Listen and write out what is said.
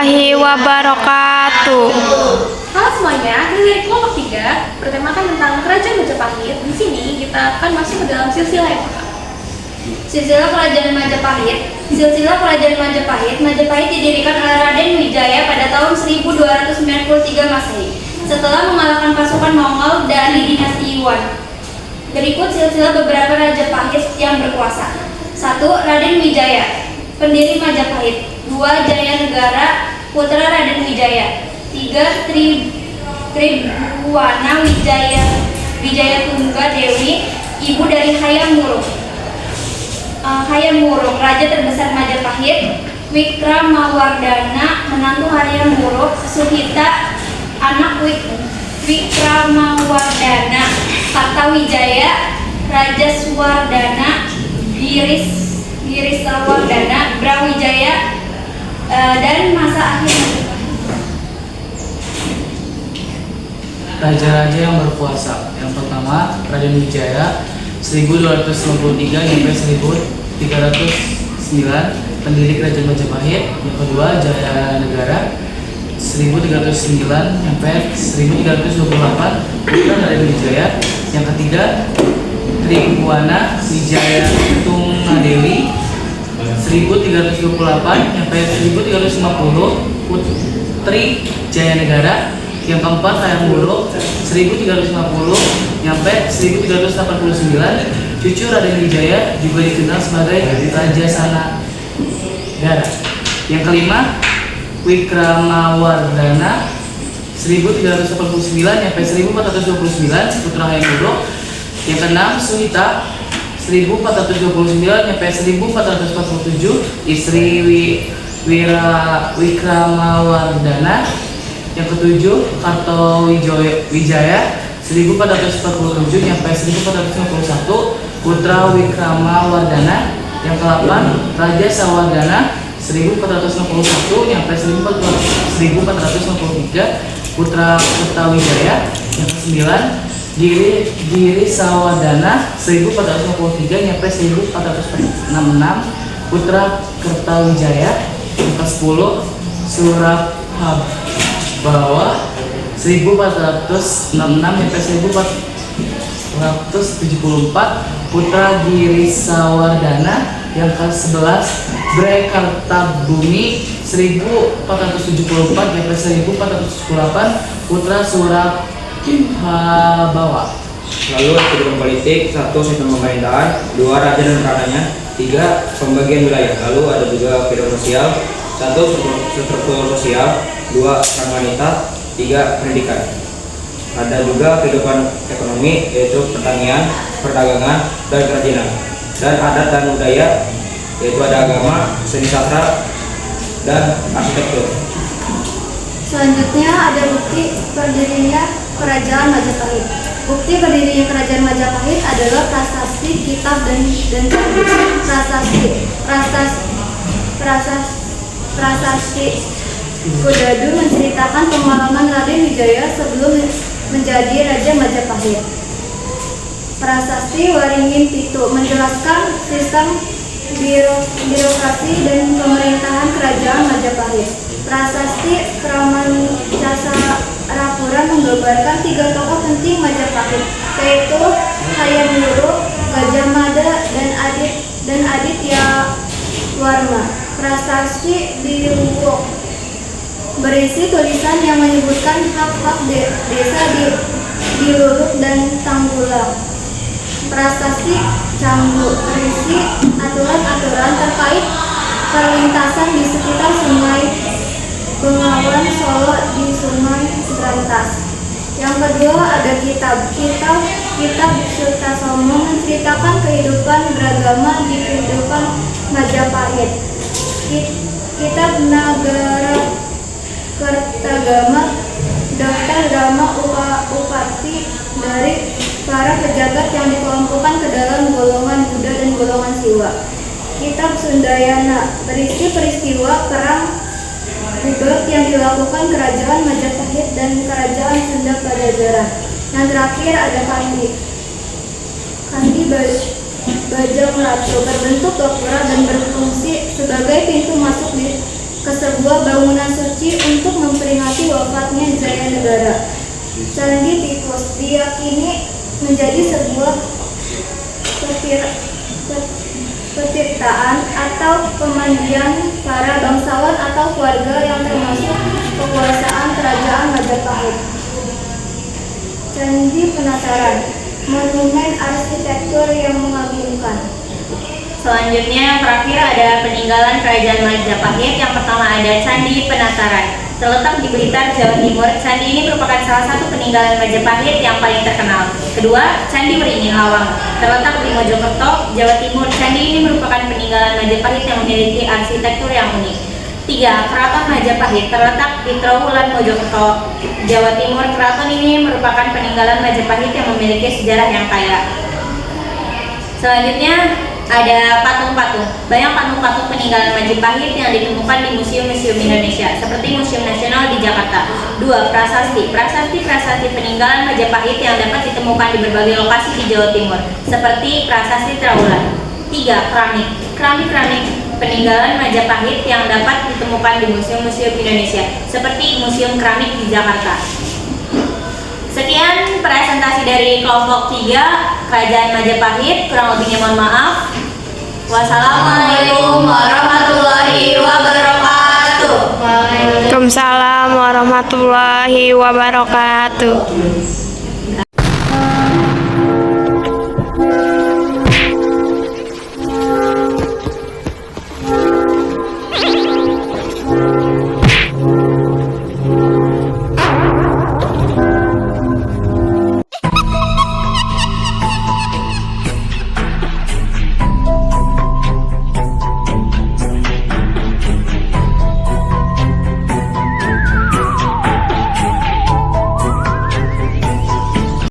warahmatullahi wabarakatuh. Halo semuanya, kita dari kelompok 3 bertemakan tentang Kerajaan Majapahit. Di sini kita akan masuk ke dalam silsilah yang pertama. Silsilah Kerajaan Majapahit. Silsilah Kerajaan Majapahit. Majapahit didirikan oleh Raden Wijaya pada tahun 1293 Masehi setelah mengalahkan pasukan Mongol dari dinasti Yuan. Berikut silsilah beberapa Majapahit yang berkuasa. 1. Raden Wijaya, pendiri Majapahit. 2. Jaya Negara, putra Raden Wijaya. 3. Tribuana Wijaya Tungga Dewi, ibu dari Hayam Wuruk, raja terbesar Majapahit. Wikramawardhana, menantu Hayam Wuruk. Suhita, anak Wikramawardhana. Kartawijaya, Raja Swardhana. Girisawardhana, Brawijaya, dan masa akhir. Raja-raja yang berkuasa. Yang pertama, Raden Wijaya 1253 sampai 1309, pendiri Kerajaan Majapahit. Yang kedua, Jaya Negara 1309 sampai 1328, putra Raden Wijaya. Yang ketiga, Tribuana Wijaya Tungga Dewi 1328 sampai 1350, putri Jaya Negara. Yang keempat, Hayam Wuruk 1350 sampai 1389, cucu Raden Wijaya, juga dikenal sebagai Raja Sanagara. Yang kelima, Wikramawardhana 1389 sampai 1429, putra Hayam Wuruk. Yang keenam, Suhita 1429 sampai 1447, istri Wikramawardhana. Yang ketujuh, Kartawijaya 1447 sampai 1451, putra Wikramawardhana. Yang ke-8, Raja Sawardhana 1451 sampai 1453, putra Kartawijaya. Yang ke-9, Girisawardhana 1453 sampai 1446, putra Kartawijaya. Yang ke-10, Surabhawa 1466 sampai 1474, putra Girisawardhana. Yang ke-11, Brekartabumi 1474 sampai 1478, putra Surabhawa. Lalu kehidupan politik. 1. Sistem pemerintahan. 2. Raja dan rananya. 3. Pembagian wilayah. Lalu ada juga kehidupan sosial. 1. Struktur sosial. 2. Peran wanita. 3. Pendidikan. Ada juga kehidupan ekonomi, yaitu pertanian, perdagangan, dan kerajinan. Dan adat dan budaya, yaitu ada agama, seni sastra, dan arsitektur. Selanjutnya ada bukti berdirinya Kerajaan Majapahit. Bukti berdirinya Kerajaan Majapahit adalah prasasti, kitab, dan candi. Prasasti Kudadu menceritakan pengalaman Raden Wijaya sebelum menjadi Raja Majapahit. Prasasti Waringin Pitu menjelaskan sistem birokrasi dan pemerintahan Kerajaan Majapahit. Prasasti Kramancasarapura menggambarkan 3 tokoh penting Majapahit, yaitu Hayam Wuruk, Gajah Mada, dan Adityawarma. Prasasti Diluwuk berisi tulisan yang menyebutkan hak-hak desa di Luluk dan Tanggulang. Prasasti Canggu berisi aturan-aturan terkait perlintasan di sekitar Sungai Bengawan Solo di Sungai Brantas. Yang kedua ada kitab Sutasoma menceritakan kehidupan beragama di kehidupan Majapahit. Kitab Nagara Kertagama, daftar drama upati dari para pejabat yang dikelompokkan ke dalam golongan Buddha dan golongan Siwa. Kitab Sundayana berisi peristiwa perang Budak yang dilakukan Kerajaan Majapahit dan Kerajaan Sunda Pajajaran. Yang terakhir ada Kandi Bajang Ratu, berbentuk gapura dan berfungsi sebagai pintu masuk ke sebuah bangunan suci Candi Tikus diyakini menjadi sebuah petirtaan atau pemandian para bangsawan atau keluarga yang termasuk kekuasaan kerajaan Majapahit. Candi Penataran, monumen arsitektur yang mengagumkan. Selanjutnya, terakhir ada peninggalan Kerajaan Majapahit. Yang pertama ada Candi Penataran. Terletak di Blitar, Jawa Timur, candi ini merupakan salah satu peninggalan Majapahit yang paling terkenal. Kedua, Candi Waringin Lawang. Terletak di Mojokerto, Jawa Timur, candi ini merupakan peninggalan Majapahit yang memiliki arsitektur yang unik. Tiga, Keraton Majapahit. Terletak di Trawulan, Mojokerto, Jawa Timur, keraton ini merupakan peninggalan Majapahit yang memiliki sejarah yang kaya. Selanjutnya, ada patung-patung. Banyak patung-patung peninggalan Majapahit yang ditemukan di museum-museum Indonesia, seperti Museum Nasional di Jakarta. 2. Prasasti. Prasasti peninggalan Majapahit yang dapat ditemukan di berbagai lokasi di Jawa Timur, seperti Prasasti Trawulan. 3. Keramik. Keramik peninggalan Majapahit yang dapat ditemukan di museum-museum Indonesia, seperti Museum Keramik di Jakarta. Sekian presentasi dari kelompok 3 Kerajaan Majapahit, kurang lebihnya mohon maaf. Wassalamualaikum warahmatullahi wabarakatuh. Waalaikumsalam warahmatullahi wabarakatuh.